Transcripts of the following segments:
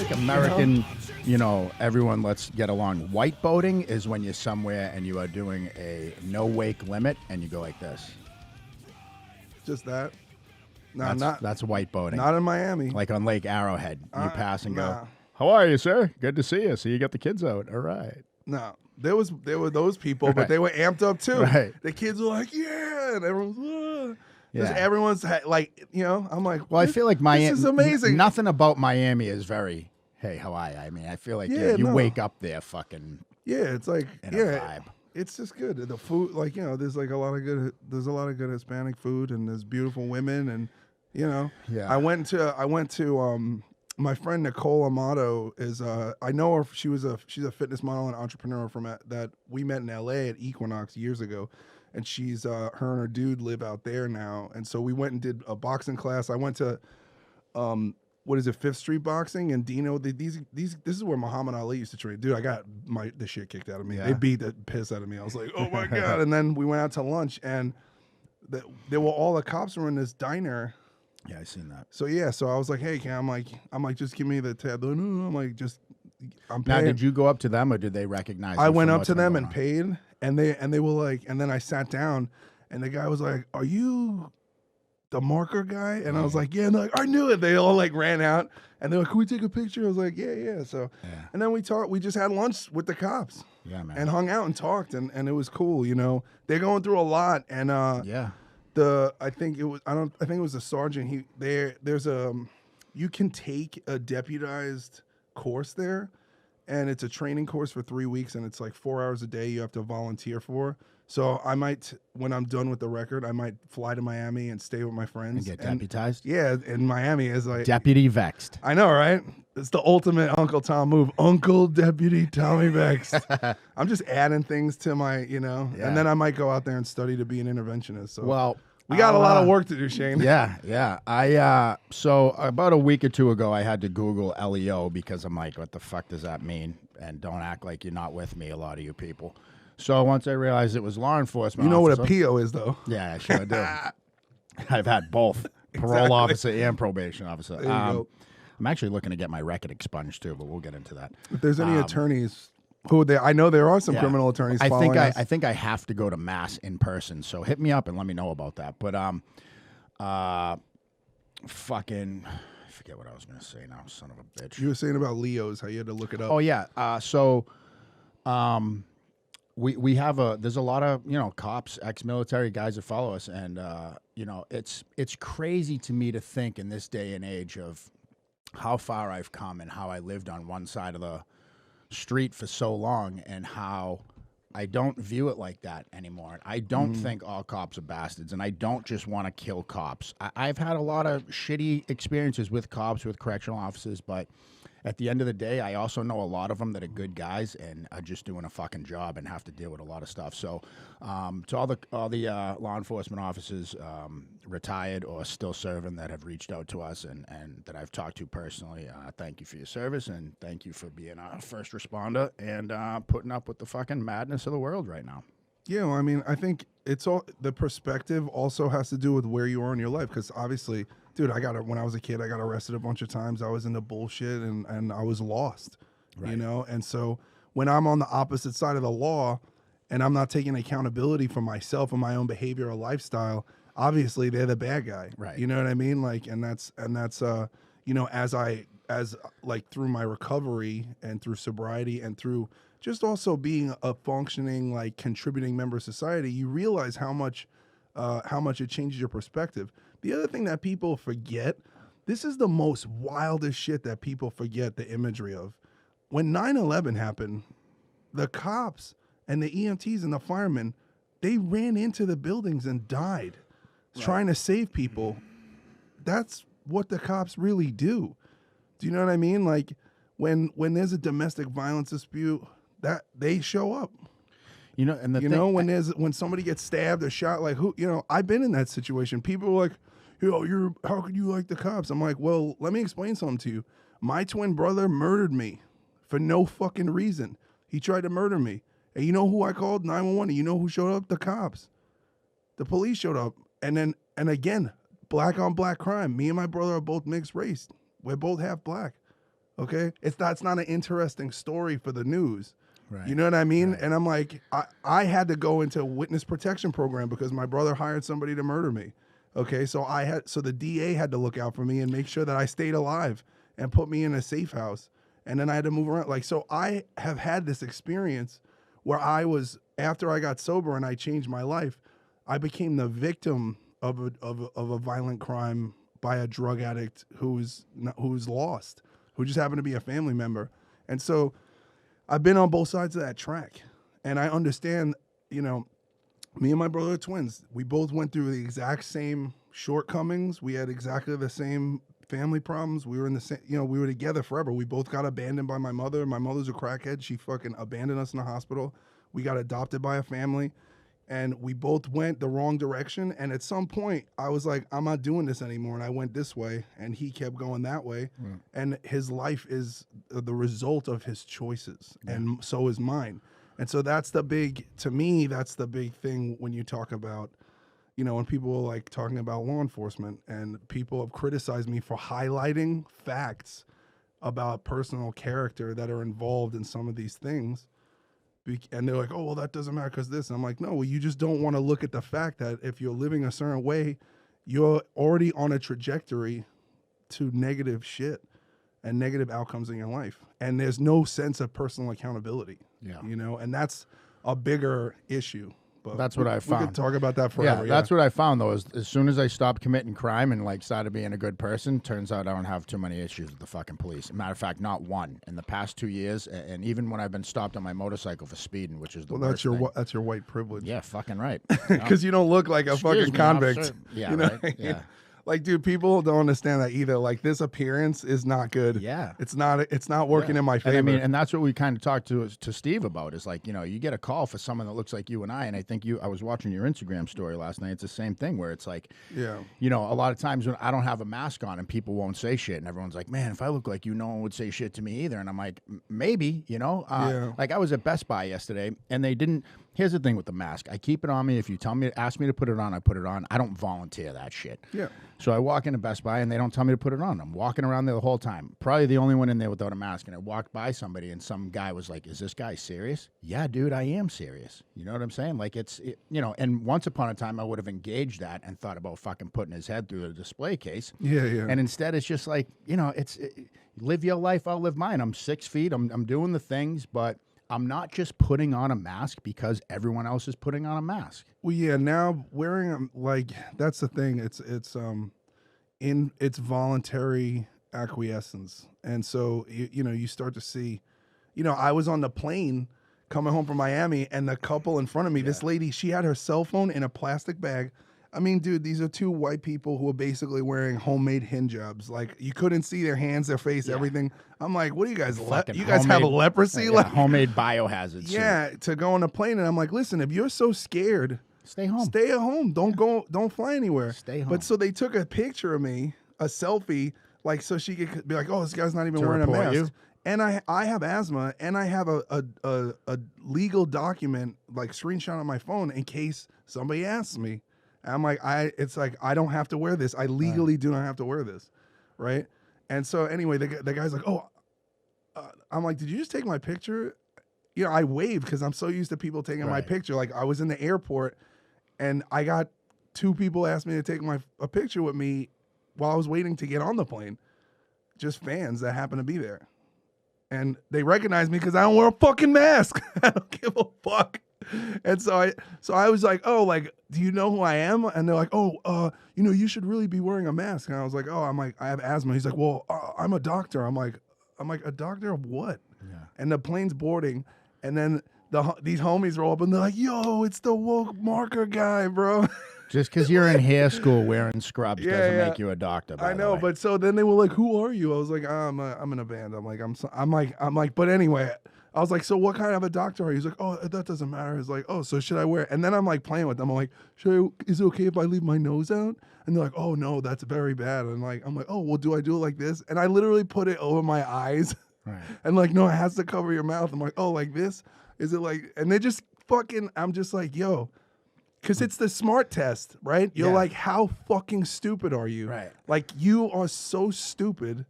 like American, everyone let's get along. White boating is when you're somewhere and you are doing a no wake limit and you go like this. Just that. No, That's white boating. Not in Miami. Like on Lake Arrowhead, you pass and nah. go, "How are you, sir? Good to see you. So you got the kids out. All right." No. There were those people, but they were amped up too. Right. The kids were like, yeah, and everyone's Yeah. everyone's like, I'm like, Well, I feel like Miami. This is amazing. Nothing about Miami is very, hey, how are you? I mean, I feel like you wake up there fucking. Yeah, it's like in a vibe. It's just good. The food, there's like a lot of good Hispanic food, and there's beautiful women, and Yeah. I went to my friend Nicole Amato is I know her. She's a fitness model and entrepreneur that we met in LA at Equinox years ago, and she's her and her dude live out there now, and so we went and did a boxing class. I went to what is it, Fifth Street Boxing, and Dino. This is where Muhammad Ali used to train. Dude, I got the shit kicked out of me. Yeah. They beat the piss out of me. I was like, oh my god! And then we went out to lunch, and there were all the cops were in this diner. Yeah, I seen that. So so I was like, hey, I'm like, just give me the tab. No, I'm like, I'm Now, paying. did you go up to them or did they recognize? I you went from up what's to been them going and on? paid, and they were like, and then I sat down, and the guy was like, are you the marker guy? And I was like, yeah. And they're like, I knew it. They all like ran out, and they're like, can we take a picture? I was like, yeah. So, and then we just had lunch with the cops. Yeah, man. And hung out and talked, and it was cool. They're going through a lot, and yeah. I think it was a sergeant. You can take a deputized course there, and it's a training course for 3 weeks, and it's like 4 hours a day you have to volunteer for. So I might, when I'm done with the record, I might fly to Miami and stay with my friends. And get deputized? Yeah, in Miami is like Deputy Vext. I know, right? It's the ultimate Uncle Tom move. Uncle Deputy Tommy Vext. I'm just adding things to my, and then I might go out there and study to be an interventionist. So Well, we got a lot of work to do, Shane. Yeah. So about a week or two ago, I had to Google LEO because I'm like, what the fuck does that mean? And don't act like you're not with me, a lot of you people. So once I realized it was law enforcement, You know officer, what a PO is, though. Yeah, I sure do. I've had both parole officer and probation officer. There you go. I'm actually looking to get my record expunged too, but we'll get into that. If there's any attorneys I know there are some criminal attorneys. I us. think I have to go to mass in person. So hit me up and let me know about that. But fucking, I forget what I was gonna say now. Son of a bitch. You were saying about Leo's, how you had to look it up. Oh yeah. We have there's a lot of cops, ex-military guys that follow us, and it's crazy to me to think in this day and age of how far I've come and how I lived on one side of the street for so long and how I don't view it like that anymore. I don't think all cops are bastards, and I don't just want to kill cops. I've had a lot of shitty experiences with cops, with correctional officers, but at the end of the day, I also know a lot of them that are good guys and are just doing a fucking job and have to deal with a lot of stuff. So to all the law enforcement officers, retired or still serving, that have reached out to us and that I've talked to personally, thank you for your service and thank you for being a first responder and putting up with the fucking madness of the world right now. Yeah, well, I mean, I think it's all the perspective also has to do with where you are in your life, because obviously, dude, when I was a kid, I got arrested a bunch of times. I was into bullshit and I was lost, Right. And so when I'm on the opposite side of the law and I'm not taking accountability for myself and my own behavior or lifestyle, obviously they're the bad guy, Right. You know what I mean? Like, and that's as through my recovery and through sobriety and through just also being a functioning, like, contributing member of society, you realize how much it changes your perspective. The other thing that people forget, this is the most wildest shit that people forget the imagery of. When 9/11 happened, the cops and the EMTs and the firemen, they ran into the buildings and died trying to save people. That's what the cops really do. Do you know what I mean? Like, when there's a domestic violence dispute, that they show up. When somebody gets stabbed or shot, like, I've been in that situation. People are like, how could you like the cops? I'm like, well, let me explain something to you. My twin brother murdered me for no fucking reason. He tried to murder me. And you know who I called? 911. And you know who showed up? The cops. The police showed up. And again, black on black crime. Me and my brother are both mixed race. We're both half black. Okay, that's not an interesting story for the news. Right. You know what I mean? Right. And I'm like, I had to go into a witness protection program because my brother hired somebody to murder me. Okay, so the DA had to look out for me and make sure that I stayed alive and put me in a safe house. And then I had to move around. Like, so I have had this experience where after I got sober and I changed my life, I became the victim of a violent crime by a drug addict who's lost, who just happened to be a family member. And so I've been on both sides of that track, and I understand, you know, me and my brother are twins. We both went through the exact same shortcomings. We had exactly the same family problems. We were in the same, we were together forever. We both got abandoned by my mother. My mother's a crackhead. She fucking abandoned us in the hospital. We got adopted by a family, and we both went the wrong direction. And at some point, I was like, I'm not doing this anymore. And I went this way, and he kept going that way. Mm. And his life is the result of his choices, and so is mine. And so to me, that's the big thing when you talk about, when people are like talking about law enforcement, and people have criticized me for highlighting facts about personal character that are involved in some of these things. And they're like, oh, well, that doesn't matter because this. And I'm like, no, well, you just don't want to look at the fact that if you're living a certain way, you're already on a trajectory to negative shit and negative outcomes in your life. And there's no sense of personal accountability, and that's a bigger issue. But that's what I found. We could talk about that forever. Yeah, that's what I found, though, is as soon as I stopped committing crime and, like, started being a good person, turns out I don't have too many issues with the fucking police. Matter of fact, not one. In the past 2 years, and even when I've been stopped on my motorcycle for speeding, which is the worst thing. That's your white privilege. Yeah, fucking right. Because you don't look like a fucking convict. Yeah, right? Yeah. Like, dude, people don't understand that either. Like, this appearance is not good. Yeah. It's not working in my favor. And that's what we kind of talked to Steve about, is like, you get a call for someone that looks like you and I think I was watching your Instagram story last night. It's the same thing where it's like, a lot of times when I don't have a mask on and people won't say shit, and everyone's like, man, if I look like you, no one would say shit to me either. And I'm like, maybe, like I was at Best Buy yesterday, and they didn't. Here's the thing with the mask. I keep it on me. If you ask me to put it on, I put it on. I don't volunteer that shit. Yeah. So I walk into Best Buy, and they don't tell me to put it on. I'm walking around there the whole time. Probably the only one in there without a mask. And I walked by somebody, and some guy was like, is this guy serious? Yeah, dude, I am serious. You know what I'm saying? Like, and once upon a time, I would have engaged that and thought about fucking putting his head through the display case. Yeah, yeah. And instead, it's just like, live your life, I'll live mine. I'm 6 feet. I'm doing the things, but I'm not just putting on a mask because everyone else is putting on a mask. Well, yeah, now wearing them, like, that's the thing. It's voluntary acquiescence. And so, you start to see, I was on the plane coming home from Miami, and the couple in front of me, this lady, she had her cell phone in a plastic bag. I mean, dude, these are two white people who are basically wearing homemade hijabs. Like, you couldn't see their hands, their face, everything. I'm like, what do you guys, you guys have leprosy? Like, homemade biohazard suit. To go on a plane. And I'm like, listen, if you're so scared, stay home. Stay at home. Don't fly anywhere. Stay home. But so they took a picture of me, a selfie, like, so she could be like, oh, this guy's not even wearing a mask. You? And I have asthma, and I have a legal document, like, screenshot on my phone in case somebody asks me. I'm like, I don't have to wear this. I legally do not have to wear this, right? And so anyway, the guy's like, oh, I'm like, did you just take my picture? I waved because I'm so used to people taking my picture. Like, I was in the airport, and I got 2 people asked me to take a picture with me while I was waiting to get on the plane. Just fans that happen to be there. And they recognize me because I don't wear a fucking mask. I don't give a fuck. And so I was like, oh, like, do you know who I am? And they're like, oh, you should really be wearing a mask. And I was like, oh, I have asthma. He's like, well, I'm a doctor. I'm like, a doctor of what? Yeah. And the plane's boarding, and then these homies roll up, and they're like, yo, it's the woke marker guy, bro. Just because you're in hair school wearing scrubs doesn't make you a doctor. I know, but so then they were like, "Who are you?" I was like, "I'm in a band." I'm like, but anyway, I was like, "So what kind of a doctor are you?" He's like, "Oh, that doesn't matter." He's like, "Oh, so should I wear?" And then I'm like playing with them. I'm like, "Is it okay if I leave my nose out?" And they're like, "Oh no, that's very bad." And I'm like, "Oh, well, do I do it like this?" And I literally put it over my eyes, right? And like, no, it has to cover your mouth. I'm like, "Oh, like this? Is it like?" And they just fucking. I'm just like, yo. Because it's the smart test, right? You're like, how fucking stupid are you? Right. Like, you are so stupid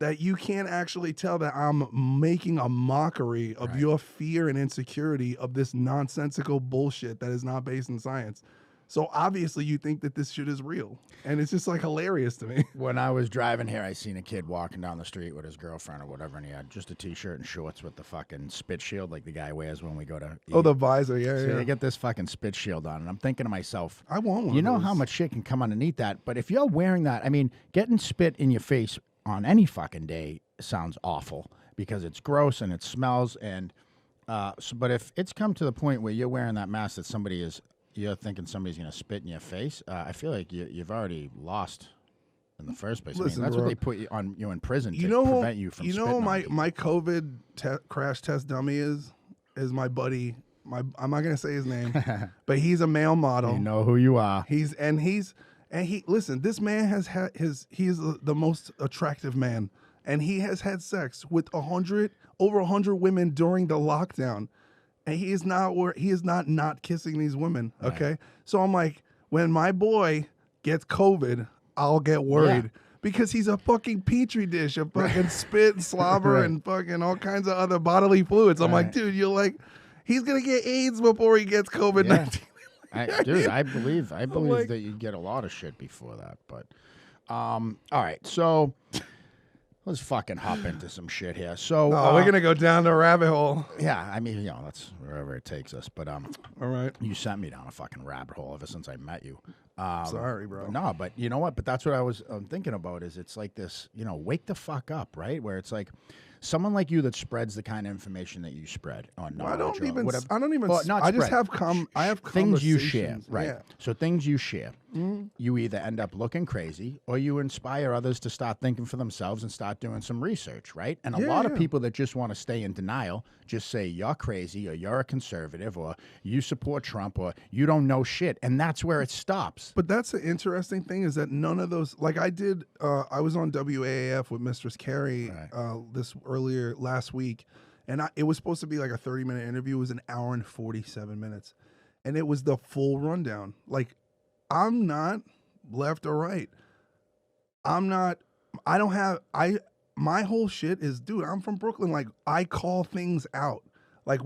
that you can't actually tell that I'm making a mockery of your fear and insecurity of this nonsensical bullshit that is not based in science. So obviously you think that this shit is real. And it's just like hilarious to me. When I was driving here, I seen a kid walking down the street with his girlfriend or whatever, and he had just a T-shirt and shorts with the fucking spit shield like the guy wears when we go to eat. Oh, the visor, yeah, So yeah. they get this fucking spit shield on, and I'm thinking to myself, I want one you of know those. how much shit can come underneath that, but if you're wearing that, I mean, getting spit in your face on any fucking day sounds awful because it's gross and it smells, and but if it's come to the point where you're wearing that mask that you're thinking somebody's going to spit in your face, I feel like you've already lost in the first place. Listen, that's bro, what they put you in prison to know prevent you from spitting on my people. my COVID crash test dummy is my buddy. I'm not gonna say his name, but he's a male model. You know who you are. Listen, this man has had he's the most attractive man, and he has had sex with over 100 women during the lockdown. And he is not kissing these women. Okay. Right. So I'm like, when my boy gets COVID, I'll get worried because he's a fucking petri dish of fucking spit and slobber and fucking all kinds of other bodily fluids. I'm like, dude, he's going to get AIDS before he gets COVID-19. Dude, I believe that you get a lot of shit before that. But, all right. So let's fucking hop into some shit here. So we're gonna go down the rabbit hole. Yeah, I mean, that's wherever it takes us. But all right, you sent me down a fucking rabbit hole ever since I met you. Sorry, bro. No, but you know what? But that's what I was thinking about. Is it's like this, wake the fuck up, right? Where it's like someone like you that spreads the kind of information that you spread on knowledge. I just have things you share, right? Yeah. So things you share, you either end up looking crazy or you inspire others to start thinking for themselves and start doing some research, right? And a lot of people that just want to stay in denial just say you're crazy or you're a conservative or you support Trump or you don't know shit, and that's where it stops. But that's the interesting thing is that none of those, like I did, I was on WAAF with Mistress Carrie earlier last week, and it was supposed to be like a 30-minute interview. It was an hour and 47 minutes, and it was the full rundown. Like, I'm not left or right. My whole shit is, dude, I'm from Brooklyn. Like, I call things out. Like,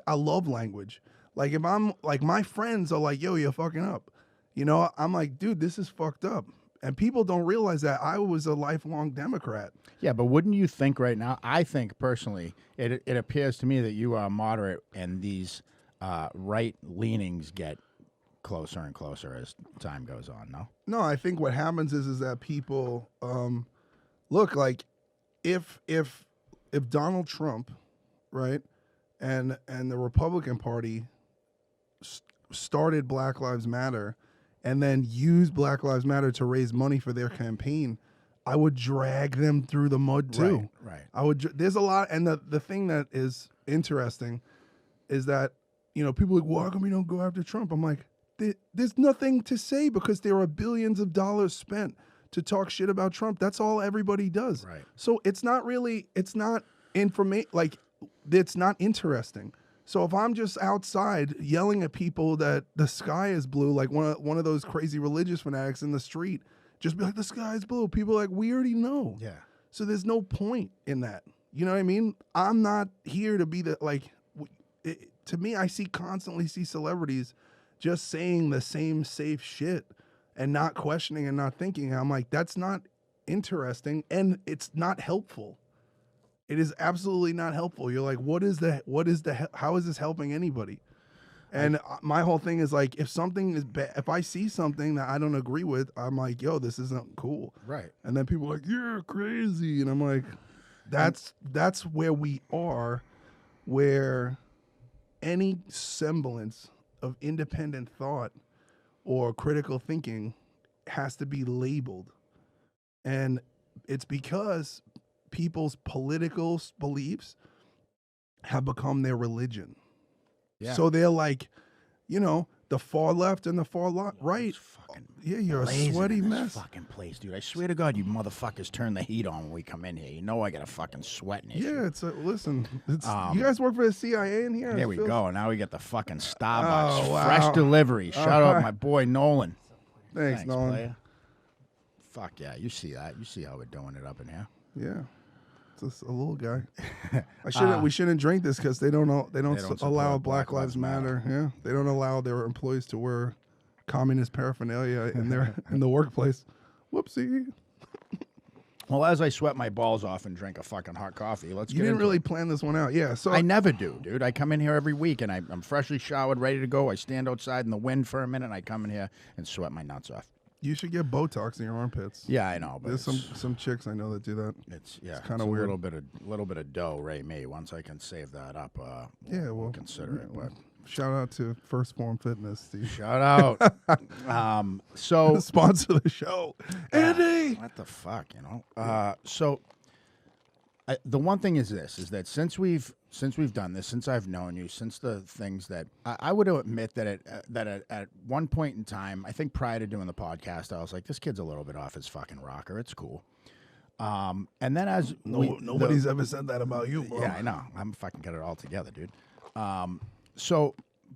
I love language. Like, if I'm, like, my friends are like, yo, you're fucking up. I'm like, dude, this is fucked up. And people don't realize that I was a lifelong Democrat. Yeah, but wouldn't you think right now, I think personally, it appears to me that you are moderate and these right leanings get closer and closer as time goes on, no? No, I think what happens is that people look, like if Donald Trump, right, and the Republican Party started Black Lives Matter and then used Black Lives Matter to raise money for their campaign, I would drag them through the mud too. Right. There's a lot, and the thing that is interesting is that people are like, well, how come you don't go after Trump? I'm like, there's nothing to say because there are billions of dollars spent to talk shit about Trump. That's all everybody does. Right. So it's not it's not interesting. So if I'm just outside yelling at people that the sky is blue, like one of those crazy religious fanatics in the street, just be like, the sky is blue. People are like, we already know. Yeah. So there's no point in that. You know what I mean? I'm not here to be to me, I constantly see celebrities just saying the same safe shit and not questioning and not thinking. I'm like, that's not interesting and it's not helpful. It is absolutely not helpful. You're like, how is this helping anybody? And my whole thing is like, if something is bad, if I see something that I don't agree with, I'm like, yo, this isn't cool. Right. And then people are like, you're crazy. And I'm like, that's where we are, where any semblance of independent thought or critical thinking has to be labeled. And it's because people's political beliefs have become their religion. Yeah. So they're like, the far left and the far right. You're a sweaty mess. Fucking place, dude. I swear to God, you motherfuckers turn the heat on when we come in here. You know I got a fucking sweat in here. Yeah, listen. You guys work for the CIA in here? There we go. Now we get the fucking Starbucks. Fresh delivery. Shout out my boy Nolan. Thanks Nolan. Player. Fuck yeah, you see that. You see how we're doing it up in here. Yeah. Just a little guy. We shouldn't drink this because they don't allow support Black Lives Matter. Yeah, they don't allow their employees to wear communist paraphernalia in the workplace. Whoopsie. Well, as I sweat my balls off and drink a fucking hot coffee, let's You get didn't into really it. plan this one out. Yeah, so I never do, dude. I come in here every week and I'm freshly showered, ready to go. I stand outside in the wind for a minute and I come in here and sweat my nuts off. you should get Botox in your armpits. Yeah, I know, but There's some chicks I know that do that. it's kinda weird. A little bit of dough, right? Me. Once I can save that up, we'll consider it. But Shout out to First Form Fitness, Steve. shout out. So Sponsor the show, Andy. what the fuck, you know? The one thing is this: is that since we've done this, since I've known you, since the things that I would admit that at one point in time, I think prior to doing the podcast, I was like, this kid's a little bit off his fucking rocker. It's cool. And then as Nobody's ever said that about you, bro. yeah, I know. I'm fucking got it all together, dude.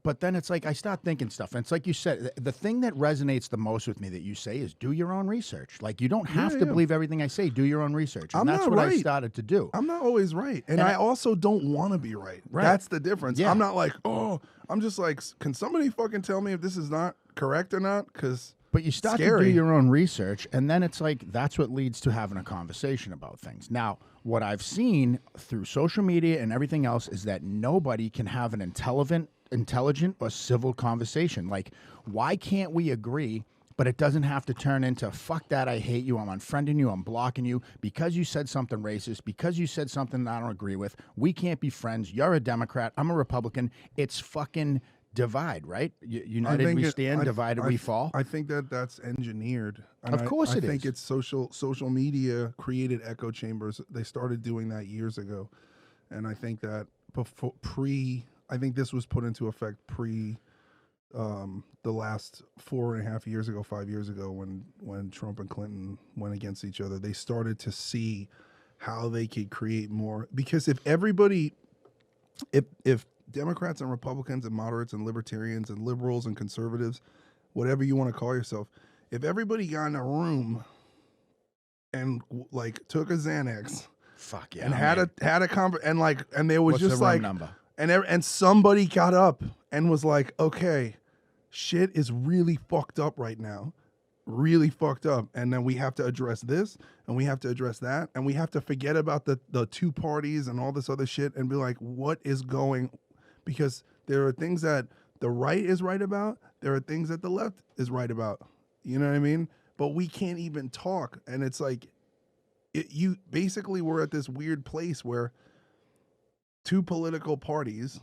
But then it's like I start thinking stuff, and it's like you said, the thing that resonates the most with me that you say is do your own research. Like you don't have to believe everything I say. Do your own research, and I'm that's not what I right. started to do. I'm not always right, and I also don't want to be right. That's the difference. Yeah. I'm not like, I'm just like, can somebody fucking tell me if this is not correct or not? Because But you start to do your own research, and then it's like that's what leads to having a conversation about things. Now, what I've seen through social media and everything else is that nobody can have an intelligent or civil conversation. Like, why can't we agree, but it doesn't have to turn into, fuck that, I hate you, I'm unfriending you, I'm blocking you, because you said something racist, because you said something that I don't agree with, we can't be friends, you're a Democrat, I'm a Republican, it's fucking divide, right? United we stand, divided we fall. I think that's engineered. And Of course it I think is. it's social media created echo chambers. They started doing that years ago. And I think that I think this was put into effect pre the last 4.5 years ago, 5 years ago, when Trump and Clinton went against each other. They started to see how they could create more, because if Democrats and Republicans and moderates and libertarians and liberals and conservatives, whatever you want to call yourself, if everybody got in a room and like took a Xanax, Fuck yeah, and man. had a and there was What's just the room like number? and somebody got up and was like, okay, shit is really fucked up right now. Really fucked up. And then we have to address this and we have to address that. And we have to forget about the two parties and all this other shit and be like, what is going? Because there are things that the right is right about. There are things that the left is right about. You know what I mean? But we can't even talk. And it's like, you basically we're at this weird place where two political parties,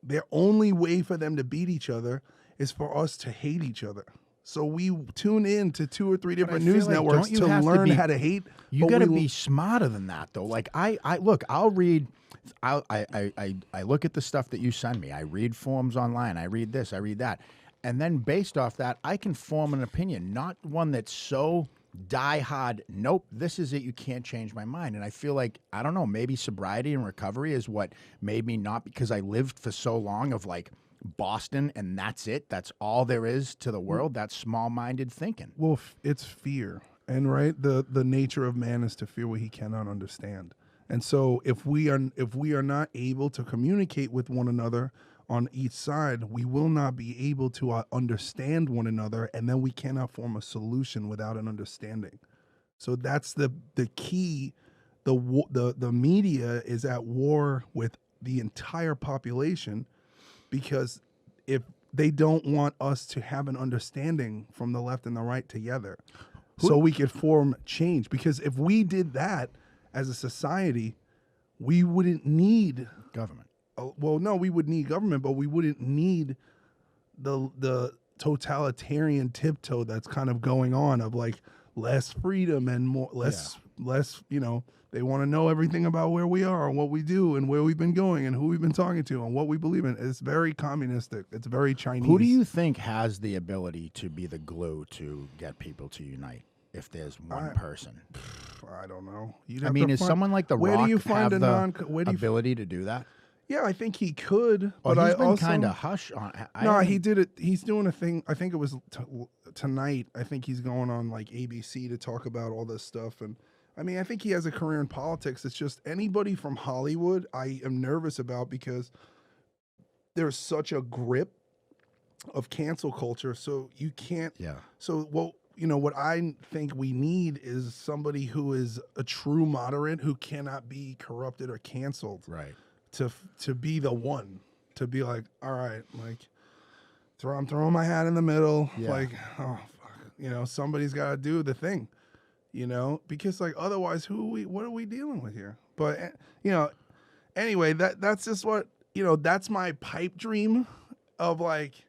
their only way for them to beat each other is for us to hate each other. So we tune in to 2 or 3 different news networks to learn how to hate. You got to be smarter than that, though. Like I look, I'll read. I look at the stuff that you send me. I read forums online. I read this. I read that, and then based off that, I can form an opinion. Not one that's so die hard. Nope, this is it. You can't change my mind. And I feel like, I don't know, maybe sobriety and recovery is what made me not, because I lived for so long of like Boston and that's it. That's all there is to the world. That's small-minded thinking. Well, it's fear. And right, the nature of man is to fear what he cannot understand. And so if we are not able to communicate with one another on each side, we will not be able to understand one another, and then we cannot form a solution without an understanding. So that's the key. The media is at war with the entire population, because if they don't want us to have an understanding from the left and the right together, so we could form change. Because if we did that as a society, we wouldn't need Government. well, no, we would need government, but we wouldn't need the totalitarian tiptoe that's kind of going on of like less freedom and more less. You know, they want to know everything about where we are and what we do and where we've been going and who we've been talking to and what we believe in. It's very communistic. It's very Chinese. Who do you think has the ability to be the glue to get people to unite? If there's one person, I don't know. I mean, is someone like The where Rock do you find have the ability to do that? Yeah, I think he could. But But he's I been also kind of hush on. No, he did it. He's doing a thing. I think it was tonight. I think he's going on like ABC to talk about all this stuff. And I mean, I think he has a career in politics. It's just anybody from Hollywood I am nervous about because there's such a grip of cancel culture. So you can't. Yeah. So what I think we need is somebody who is a true moderate who cannot be corrupted or canceled. Right. To be the one to be like, all right, like I'm throwing my hat in the middle. Yeah. Like, oh fuck, somebody's got to do the thing. Because like otherwise, what are we dealing with here? But anyway, that's just what that's my pipe dream of like,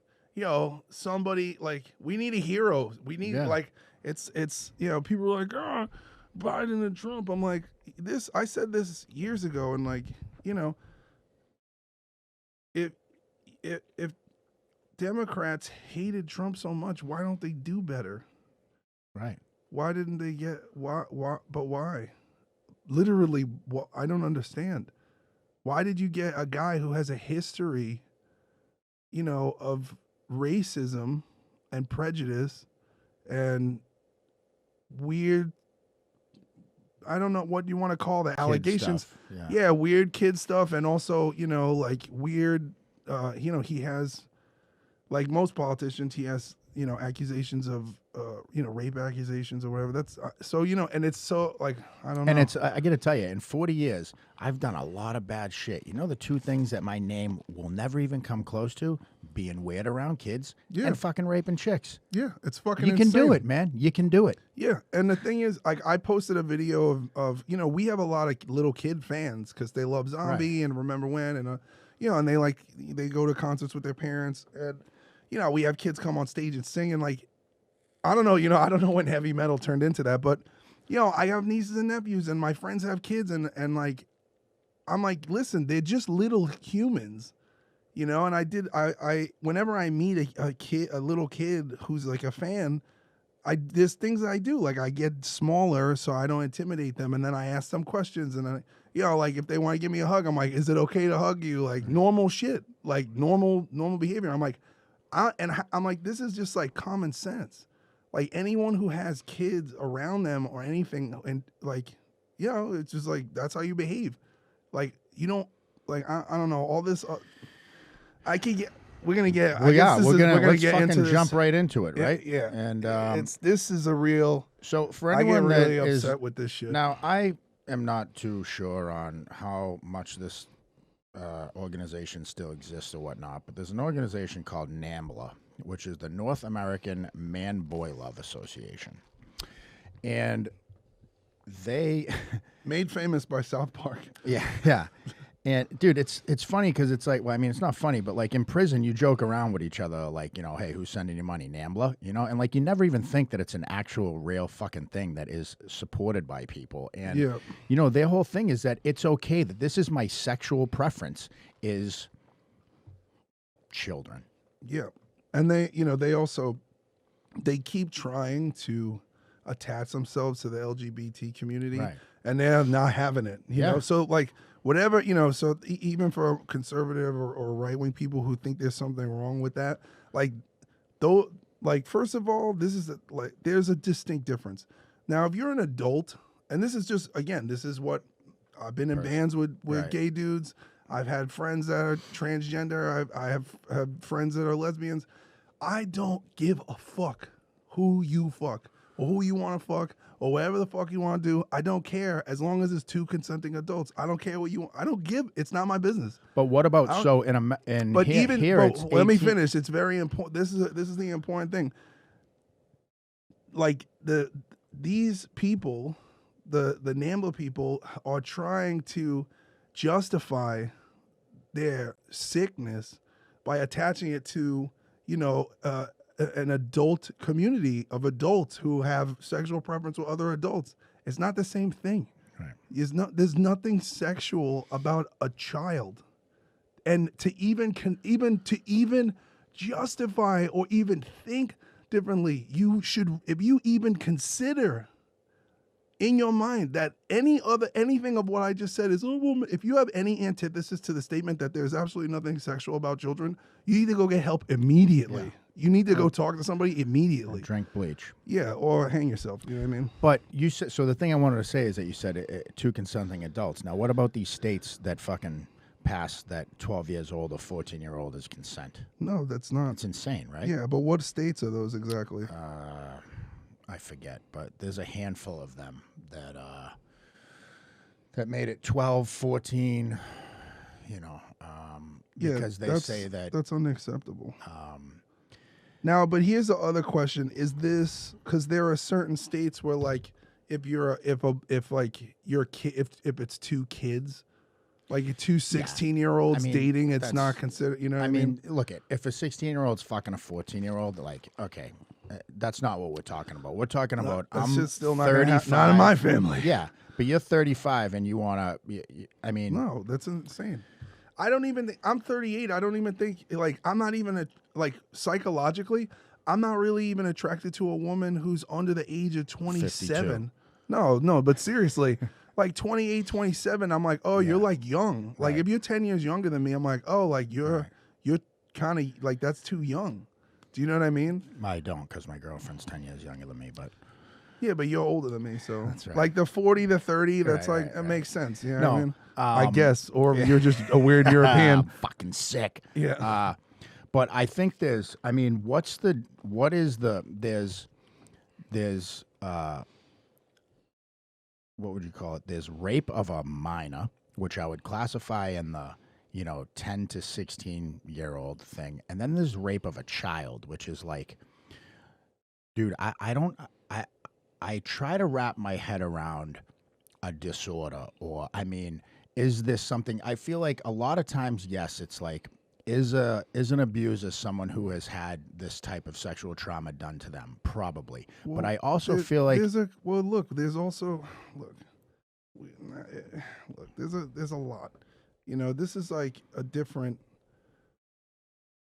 somebody like we need a hero. We need like it's people are like, oh, Biden and Trump. I'm like I said this years ago, and like if Democrats hated Trump so much, why don't they do better? Right. Why didn't they get why? But why? Literally, I don't understand. Why did you get a guy who has a history, of racism and prejudice and weird? I don't know what you want to call that. Allegations. Yeah, weird kid stuff, and also like weird. He has, like most politicians, he has accusations of rape accusations or whatever. That's and it's so like I don't know. And it's I got to tell you, in 40 years, I've done a lot of bad shit. The two things that my name will never even come close to: being weird around kids and fucking raping chicks. Yeah, it's fucking. You can do it, man. You can do it. Yeah, and the thing is, like, I posted a video of we have a lot of little kid fans because they love Zombie and Remember When and and they go to concerts with their parents and we have kids come on stage and sing and like. I don't know, I don't know when heavy metal turned into that, but, I have nieces and nephews and my friends have kids and like, I'm like, listen, they're just little humans, and I whenever I meet a little kid who's like a fan, there's things that I do, like I get smaller so I don't intimidate them. And then I ask them questions and like if they want to give me a hug, I'm like, is it okay to hug you? Like normal shit, like normal behavior. I'm like, I'm like, this is just like common sense. Like anyone who has kids around them or anything, and like, it's just like that's how you behave. Like you don't like I don't know all this. I can get. We're gonna get. Well, we're gonna get fucking into this. jump right into it, right? Yeah. And this is a real. So for anyone I get really that is upset with this shit. Now, I am not too sure on how much this organization still exists or whatnot, but there's an organization called NAMBLA, which is the North American Man-Boy Love Association. And they... Made famous by South Park. Yeah. And, dude, it's funny because it's like, well, I mean, it's not funny, but, like, in prison, you joke around with each other, like, hey, who's sending you money? NAMBLA? And, like, you never even think that it's an actual real fucking thing that is supported by people. And, their whole thing is that it's okay that this is my sexual preference is children. Yeah. And they also, they keep trying to attach themselves to the LGBT community. Right. And they're not having it, you know? So, like... Whatever, so even for conservative or right-wing people who think there's something wrong with that, first of all, there's a distinct difference. Now, if you're an adult, and this is just, again, this is what I've been in bands with gay dudes. I've had friends that are transgender. I have friends that are lesbians. I don't give a fuck who you fuck or who you want to fuck. Or whatever the fuck you want to do, I don't care as long as it's two consenting adults. I don't care what you want. I don't give. It's not my business. But what about let me finish. It's very important. This is the important thing. Like these people, the NAMBLA people are trying to justify their sickness by attaching it to an adult community of adults who have sexual preference with other adults. It's not the same thing. Right. There's nothing sexual about a child, and to even justify or even think differently, you should, if you even consider in your mind that anything of what I just said is, oh, well, if you have any antithesis to the statement that there's absolutely nothing sexual about children, you need to go get help immediately. Yeah. You need to go talk to somebody Or immediately. drink bleach. Yeah, or hang yourself. You know what I mean? But you said, so the thing I wanted to say is that you said two consenting adults. Now, what about these states that fucking pass that 12 years old or 14-year-old is consent? No, that's not. It's insane, right? Yeah, but what states are those exactly? I forget, but there's a handful of them that made it 12, 14, because they say that that's unacceptable. Now, but here's the other question: is this because there are certain states where, like, if it's two kids, like two 16-year-olds dating, it's not considered. You know what I mean? Look, if a 16-year-old's fucking a 14-year-old, like, okay, that's not what we're talking about. We're talking about That's just still not 35. not in my family. Yeah, but you're 35 and you want to. No, that's insane. I don't even think I'm 38. I don't even think like I'm not even psychologically. I'm not really even attracted to a woman who's under the age of 27. 52. No, but seriously, like 28, 27. I'm like, oh, you're like young. Like if you're 10 years younger than me, I'm like, oh, like you're kind of like that's too young. Do you know what I mean? I don't, because my girlfriend's 10 years younger than me, but. Yeah, but you're older than me, so That's right. like the 40, the 30, that's Right, that makes sense. You know No, what I mean? I guess, or you're just a weird I'm European. fucking sick. Yeah. But I think there's what would you call it? There's rape of a minor, which I would classify in the 10 to 16-year-old thing, and then there's rape of a child, which is like, dude, I try to wrap my head around a disorder, or is this something? I feel like a lot of times, yes, it's like, is an abuser someone who has had this type of sexual trauma done to them? Probably. Well, but I also feel like there's a lot. This is like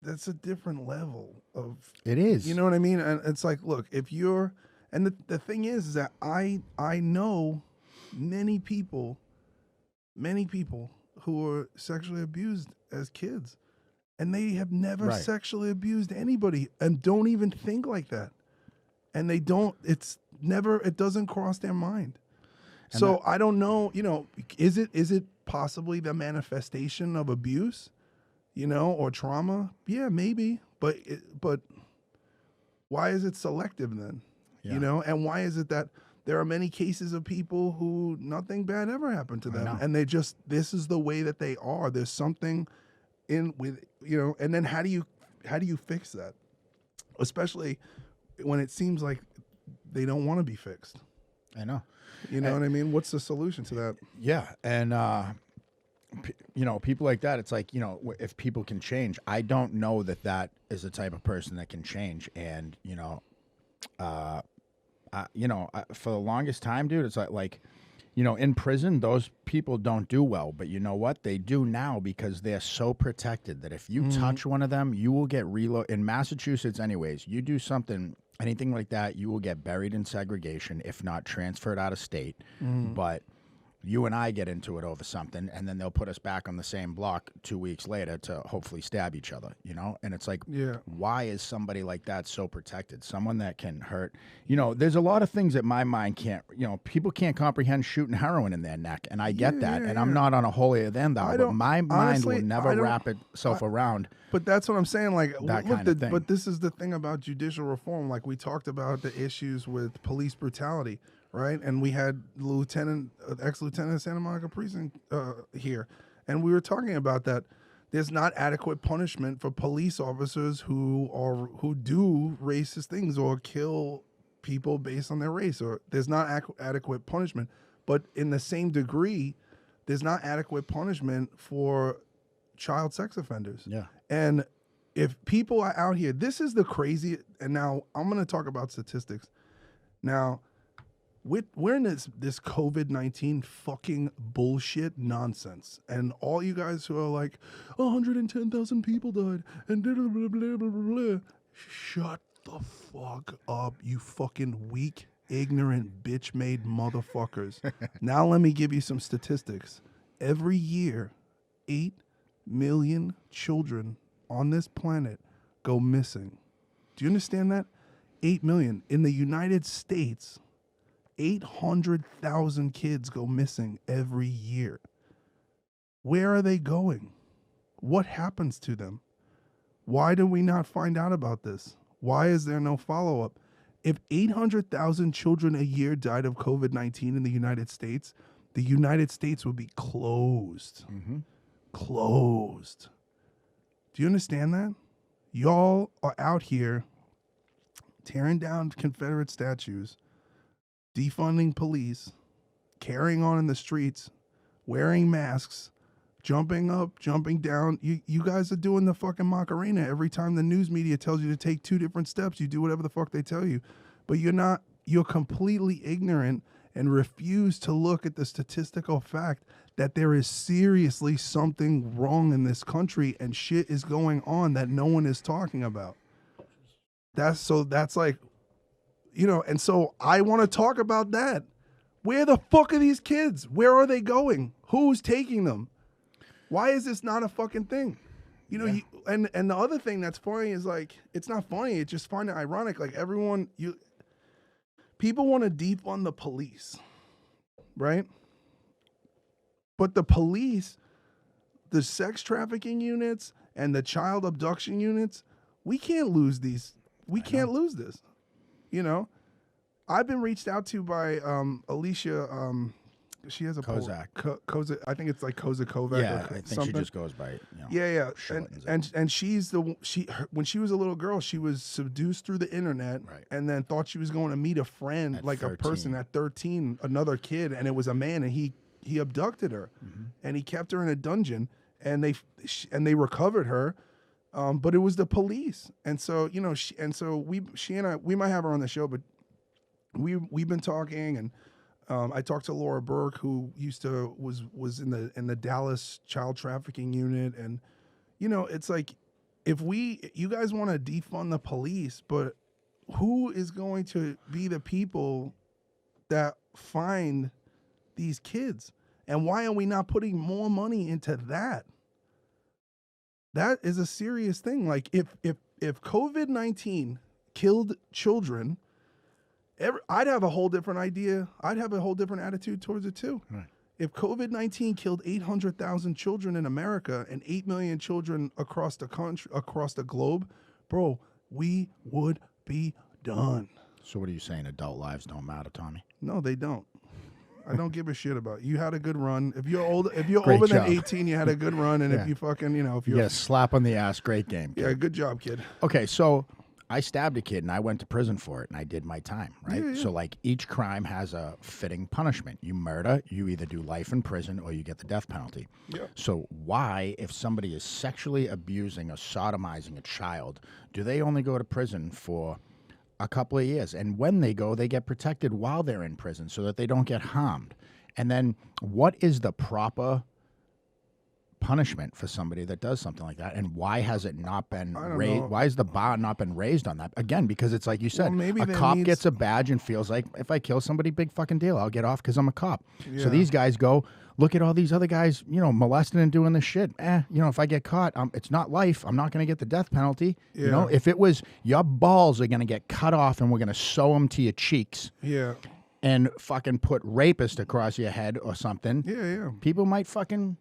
that's a different level of. it is. You know what I mean? And it's like, look, if you're, and the thing is that I know many people who were sexually abused as kids, and they have never sexually abused anybody and don't even think like that. And it doesn't cross their mind. And so I don't know, is it possibly the manifestation of abuse, or trauma? Yeah, maybe. But why is it selective then? Yeah. And why is it that there are many cases of people who nothing bad ever happened to them, and this is the way that they are. There's something in with, and then how do you fix that? Especially when it seems like they don't want to be fixed. I know. You know what I mean? What's the solution to that? Yeah, and people like that. It's like, if people can change, I don't know that is the type of person that can change. And for the longest time, dude, it's like, in prison, those people don't do well. But you know what? They do now because they're so protected that if you touch one of them, you will get reloaded. In Massachusetts, anyways, you do anything like that, you will get buried in segregation, if not transferred out of state. But you and I get into it over something, and then they'll put us back on the same block 2 weeks later to hopefully stab each other, And it's like, why is somebody like that so protected? Someone that can hurt, there's a lot of things that my mind can't, people can't comprehend shooting heroin in their neck, and I get that, and I'm not on a holier than thou, but my mind will never wrap itself around. But that's what I'm saying, like, thing. But this is the thing about judicial reform. Like, we talked about the issues with police brutality. Right, and we had ex-lieutenant of Santa Monica precinct here, and we were talking about that. There's not adequate punishment for police officers who do racist things or kill people based on their race, or there's not adequate punishment. But in the same degree, there's not adequate punishment for child sex offenders. Yeah, and if people are out here, this is the crazy. And now I'm going to talk about statistics. Now, we're in this COVID-19 fucking bullshit nonsense. And all you guys who are like, 110,000 people died, and blah, blah, blah, blah, blah, blah. Shut the fuck up, you fucking weak Ignorant, bitch-made motherfuckers. Now let me give you some statistics. Every year, 8 million children on this planet go missing. Do you understand that? 8 million. In the United States, 800,000 kids go missing every year. Where are they going? What happens to them? Why do we not find out about this? Why is there no follow-up? If 800,000 children a year died of COVID-19 in the United States would be closed. Mm-hmm. Closed. Do you understand that? Y'all are out here tearing down Confederate statues, defunding police, carrying on in the streets, wearing masks, jumping up, jumping down. You guys are doing the fucking Macarena. Every time the news media tells you to take 2 different steps, you do whatever the fuck they tell you. But you're completely ignorant and refuse to look at the statistical fact that there is seriously something wrong in this country and shit is going on that no one is talking about. That's like, and so I want to talk about that. Where the fuck are these kids? Where are they going? Who's taking them? Why is this not a fucking thing? And the other thing that's funny is like, it's not funny. It's just find it ironic. Like people want to defund the police, right? But the police, the sex trafficking units and the child abduction units, we can't lose these. We can't lose this. I've been reached out to by Alicia. She has a Kozak. Kozak. I think it's like Kozakovac. Yeah, or I think something. she just goes by. Yeah. Shillings. And she's when she was a little girl, she was seduced through the internet, Right. and then thought she was going to meet a friend, At like 13. a person at 13, another kid, and it was a man, and he abducted her, and he kept her in a dungeon, and they recovered her. But it was the police, and so she and I, we might have her on the show, but we've been talking, and I talked to Laura Burke, who was in the Dallas child trafficking unit, and it's like, if you guys want to defund the police, but who is going to be the people that find these kids, and why are we not putting more money into that? That is a serious thing. Like if COVID-19 killed children, I'd have a whole different idea. I'd have a whole different attitude towards it too. Right. If COVID-19 killed 800,000 children in America and 8 million children across the country, across the globe, bro, we would be done. So what are you saying? Adult lives don't matter, Tommy? No, they don't. I don't give a shit about you. Had a good run. If you're over job. than 18, you had a good run. And if you fucking, if you're... Yeah, slap on the ass. Great game, kid. Yeah, good job, kid. Okay, so I stabbed a kid and I went to prison for it and I did my time, right? Yeah. So like each crime has a fitting punishment. You murder, you either do life in prison or you get the death penalty. Yeah. So why, if somebody is sexually abusing or sodomizing a child, do they only go to prison for a couple of years? And when they go, they get protected while they're in prison so that they don't get harmed. And then what is the proper punishment for somebody that does something like that, and why has it not been raised? Why has the bar not been raised on that? Again, because it's like you said, maybe a cop gets a badge and feels like, if I kill somebody, big fucking deal, I'll get off because I'm a cop. So these guys go, look at all these other guys, molesting and doing this shit. If I get caught, it's not life. I'm not going to get the death penalty. If it was, your balls are going to get cut off and we're going to sew them to your cheeks. Yeah. And fucking put rapist across your head or something. Yeah. People might fucking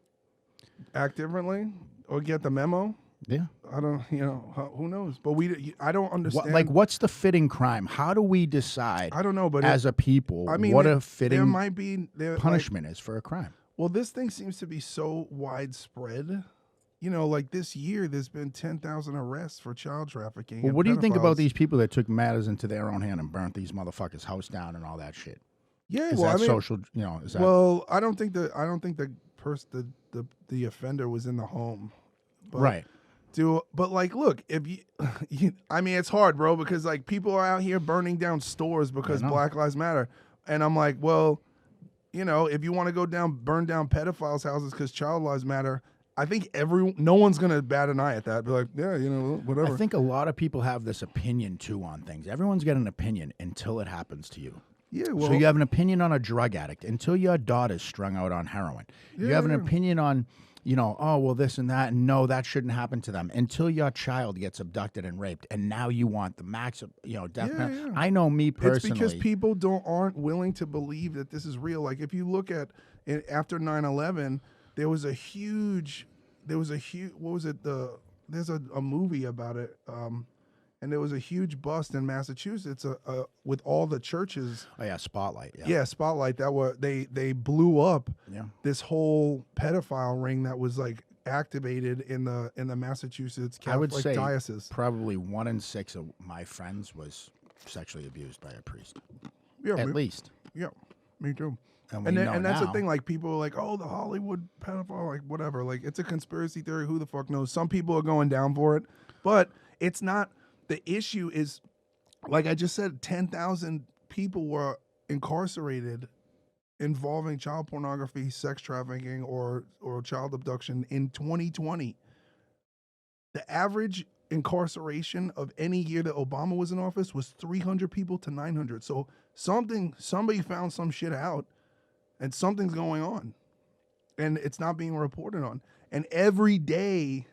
act differently or get the memo. Yeah. I don't, who knows? But I don't understand. What's the fitting crime? How do we decide? I don't know, but as a people, what a fitting punishment is for a crime? Well, this thing seems to be so widespread. Like this year, there's been 10,000 arrests for child trafficking. Well, what do you think about these people that took matters into their own hand and burnt these motherfuckers' house down and all that shit? Yeah, is that social? Is that? Well, I don't think the offender was in the home, but right? But like, look, if I mean, it's hard, bro, because like people are out here burning down stores because Black Lives Matter, and I'm like, well, if you want to burn down pedophiles' houses because child lives matter. I think no one's going to bat an eye at that. Be like, yeah, whatever. I think a lot of people have this opinion, too, on things. Everyone's got an opinion until it happens to you. Yeah, well, So you have an opinion on a drug addict until your daughter's strung out on heroin. You have an opinion on, oh, well, this and that, and no, that shouldn't happen to them until your child gets abducted and raped, and now you want the max, death penalty. yeah. I know me personally. It's because people aren't willing to believe that this is real. Like if you look at it, after 9/11, there was a huge, what was it? There's a movie about it. And there was a huge bust in Massachusetts with all the churches. Oh yeah, Spotlight. Yeah, Spotlight. They blew up Yeah. this whole pedophile ring that was like activated in the Massachusetts Catholic I would say diocese. probably 1 in 6 of my friends was sexually abused by a priest. Yeah, At least. Yeah, me too. And, And that's the now. thing. Like people are like, oh, the Hollywood pedophile, like whatever. Like it's a conspiracy theory. Who the fuck knows? Some people are going down for it, but it's not. The issue is, like I just said, 10,000 people were incarcerated involving child pornography, sex trafficking, or child abduction in 2020. The average incarceration of any year that Obama was in office was 300 people to 900. So somebody found some shit out, and something's going on, and it's not being reported on. And every day,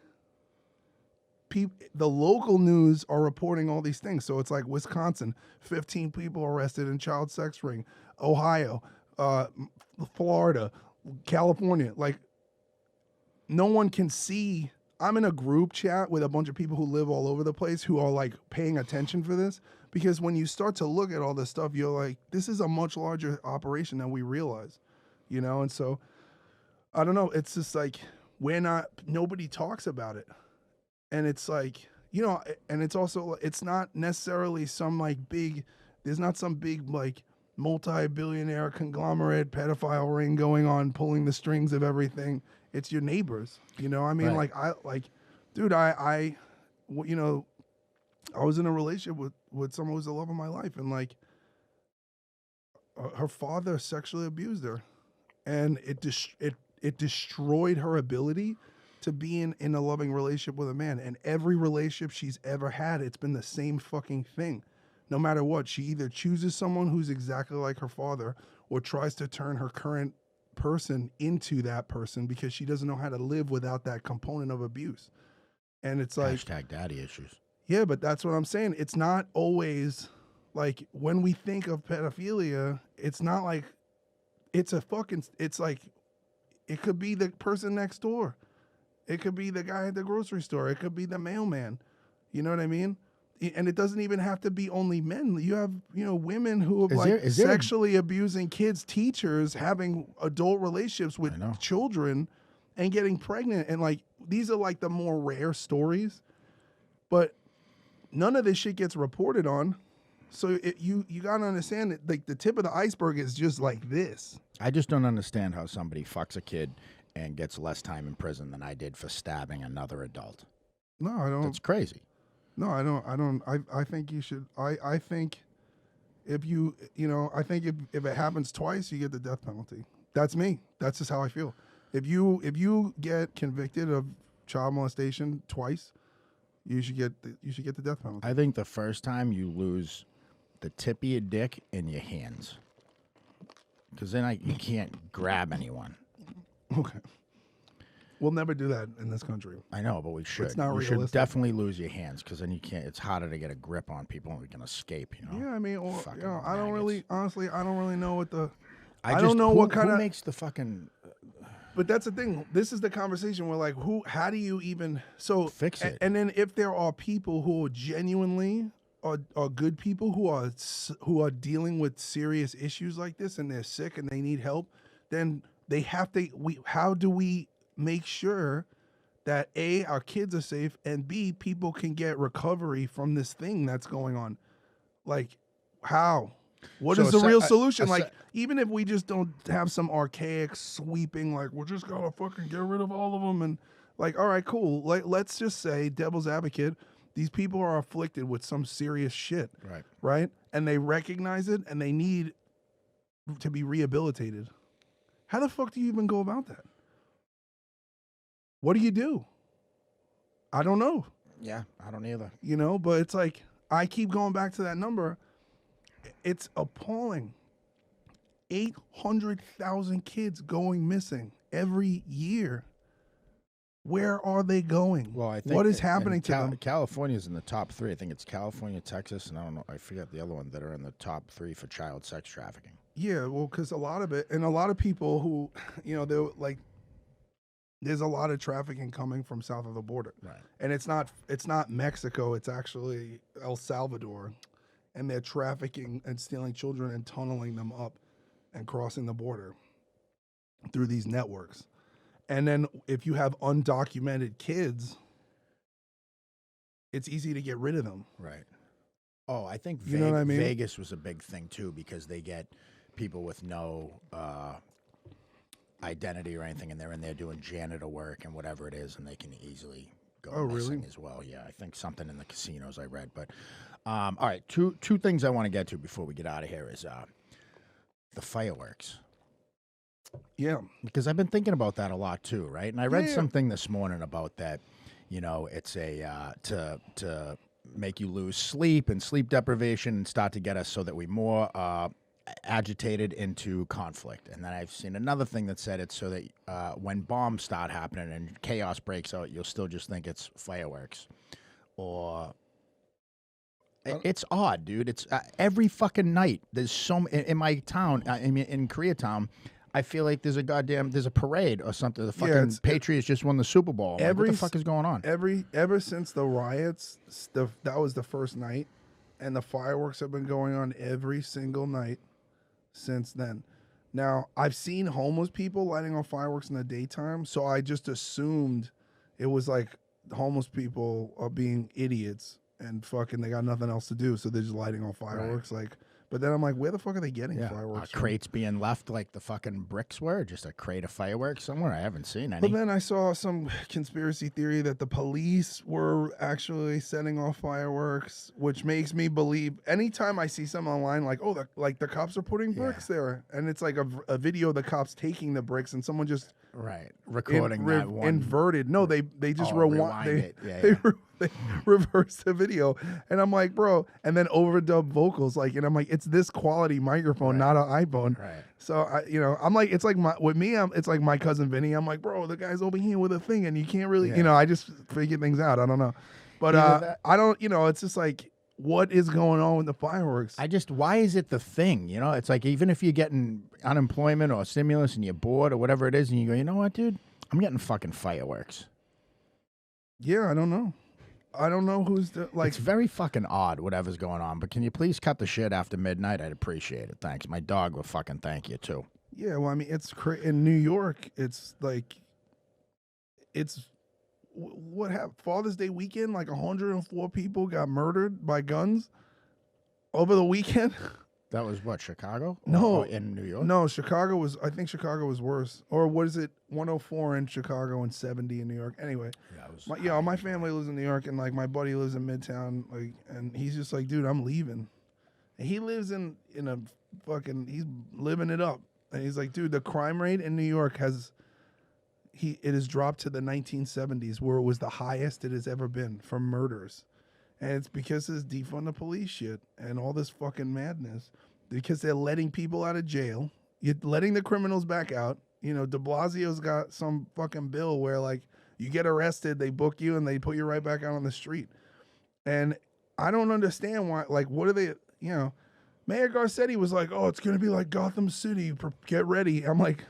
the local news are reporting all these things. So it's like Wisconsin, 15 people arrested in child sex ring. Ohio, Florida, California. Like no one can see. I'm in a group chat with a bunch of people who live all over the place who are like paying attention for this, because when you start to look at all this stuff, you're like, this is a much larger operation than we realize, And so I don't know. It's just like nobody talks about it. And it's like, and it's also, it's not necessarily some like there's not some big like multi-billionaire conglomerate pedophile ring going on, pulling the strings of everything. It's your neighbors, I mean, Right. dude, I was in a relationship with someone who was the love of my life. And like her father sexually abused her, and it destroyed her ability to be in a loving relationship with a man. And every relationship she's ever had, it's been the same fucking thing. No matter what, she either chooses someone who's exactly like her father or tries to turn her current person into that person because she doesn't know how to live without that component of abuse. And it's like Hashtag daddy issues. Yeah, but that's what I'm saying. It's not always like when we think of pedophilia, it's not like it's like it could be the person next door. It could be the guy at the grocery store. It could be the mailman. You know what I mean? And it doesn't even have to be only men. You have, women who are sexually abusing kids, teachers, having adult relationships with children and getting pregnant. And like, these are like the more rare stories, but none of this shit gets reported on. So you got to understand that like the tip of the iceberg is just like this. I just don't understand how somebody fucks a kid and gets less time in prison than I did for stabbing another adult. No, I don't. That's crazy. No, I don't. I think you should. I think if I think if it happens twice, you get the death penalty. That's me. That's just how I feel. If you get convicted of child molestation twice, you should get the death penalty. I think the first time you lose the tip of your dick in your hands, because then you can't grab anyone. Okay. We'll never do that in this country. I know, but we should. It's not you realistic. should definitely lose your hands, because then you can't. It's harder to get a grip on people, and we can escape. Yeah, I mean, or Fucking I don't really, honestly, I don't really know what the. I don't know what kind who of makes the fucking. But that's the thing. This is the conversation where like, how do you even fix it? And then if there are people who genuinely are good people who are dealing with serious issues like this and they're sick and they need help, then they have to. How do we make sure that A, our kids are safe, and B, people can get recovery from this thing that's going on? Like, how? What is the real solution? Like, even if we just don't have some archaic sweeping, like, we're just gotta fucking get rid of all of them, and like, all right, cool. Like, let's just say, devil's advocate, these people are afflicted with some serious shit, right? And they recognize it, and they need to be rehabilitated. How the fuck do you even go about that? What do you do? I don't know. Yeah, I don't either. But it's like, I keep going back to that number. It's appalling. 800,000 kids going missing every year. Where are they going? Well, I think what is happening to them? California's in the top 3. I think it's California, Texas, and I don't know. I forget the other one that are in the top 3 for child sex trafficking. Yeah, well, because a lot of it, and a lot of people who, they're like, there's a lot of trafficking coming from south of the border, Right? And it's not Mexico. It's actually El Salvador, and they're trafficking and stealing children and tunneling them up and crossing the border through these networks. And then if you have undocumented kids, it's easy to get rid of them. Right. Oh, I think You know what I mean? Vegas was a big thing too, because they get people with no identity or anything, and they're in there doing janitor work and whatever it is, and they can easily go missing as well. Yeah, I think something in the casinos I read. But all right, two things I want to get to before we get out of here is the fireworks. Yeah. Because I've been thinking about that a lot too, right? And I read something this morning about that. It's a to make you lose sleep and sleep deprivation and start to get us so that we more agitated into conflict. And then I've seen another thing that said it's so that when bombs start happening and chaos breaks out, you'll still just think it's fireworks. Or it's odd, dude. It's every fucking night. There's in my town, in Koreatown, I feel like there's a parade or something. The fucking Patriots just won the Super Bowl. What the fuck is going on? Ever since the riots, that was the first night, and the fireworks have been going on every single night since then. Now, I've seen homeless people lighting on fireworks in the daytime, so I just assumed it was like homeless people are being idiots and fucking they got nothing else to do, so they're just lighting on fireworks. Right. But then I'm like, where the fuck are they getting fireworks from? Crates being left like the fucking bricks were? Just a crate of fireworks somewhere? I haven't seen any. But then I saw some conspiracy theory that the police were actually setting off fireworks, which makes me believe anytime I see something online like, oh, the cops are putting bricks there. And it's like a video of the cops taking the bricks and someone just... Right. Recording that one. Inverted. No, they just rewind it. They reverse the video, and I'm like, bro, and then overdub vocals, and I'm like, it's this quality microphone, not an iPhone. Right. So I'm like, it's like it's like my cousin Vinny. I'm like, bro, the guy's over here with a thing, and you can't really, I just figure things out. I don't know, but I don't, it's just like, what is going on with the fireworks? Why is it the thing? It's like, even if you're getting unemployment or stimulus and you're bored or whatever it is, and you go, you know what, dude, I'm getting fucking fireworks. Yeah, I don't know. I don't know who's It's very fucking odd, whatever's going on. But can you please cut the shit after midnight? I'd appreciate it. Thanks. My dog will fucking thank you too. Yeah, well, I mean, it's in New York. It's like, what happened? Father's Day weekend, 104 people got murdered by guns over the weekend. That was what, Chicago? No, in New York. No, I think Chicago was worse. Or what is it? 104 in Chicago and 70 in New York. Anyway, my family lives in New York, and my buddy lives in Midtown, and he's just like, dude, I'm leaving. And he lives in a fucking, he's living it up, and he's like, dude, the crime rate in New York it has dropped to the 1970s, where it was the highest it has ever been for murders. And it's because of this defund the police shit and all this fucking madness. Because they're letting people out of jail. You're letting the criminals back out. De Blasio's got some fucking bill where, you get arrested, they book you, and they put you right back out on the street. And I don't understand why, what are they, Mayor Garcetti was like, oh, it's going to be like Gotham City. Get ready. I'm like,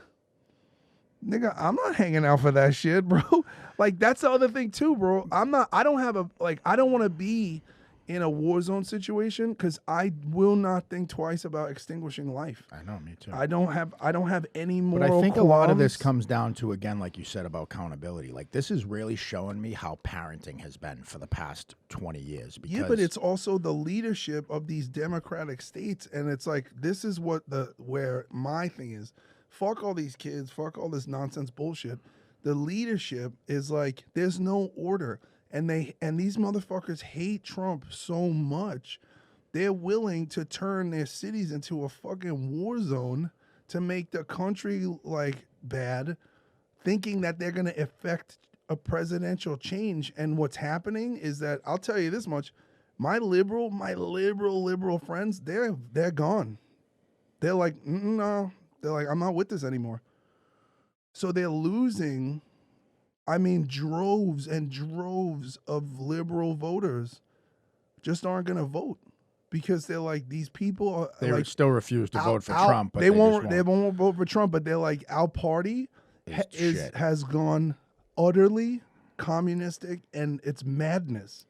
nigga, I'm not hanging out for that shit, bro. That's the other thing too, bro. I don't want to be in a war zone situation, because I will not think twice about extinguishing life. I know, me too. I don't have any moral But I think qualms. a lot of this comes down to, again, like you said, about accountability. This is really showing me how parenting has been for the past 20 years. Because yeah, but it's also the leadership of these democratic states, and it's this is where my thing is. Fuck all these kids, fuck all this nonsense bullshit. The leadership is there's no order. And these motherfuckers hate Trump so much, they're willing to turn their cities into a fucking war zone to make the country bad, thinking that they're gonna effect a presidential change. And what's happening is that, I'll tell you this much, my liberal friends, they're gone. They're like, no. They're like, I'm not with this anymore. So they're losing, I mean, droves and droves of liberal voters just aren't going to vote because they're like, these people are They like, still refuse to vote for Trump, but they won't vote for Trump, but they're like, our party has gone utterly communistic and it's madness.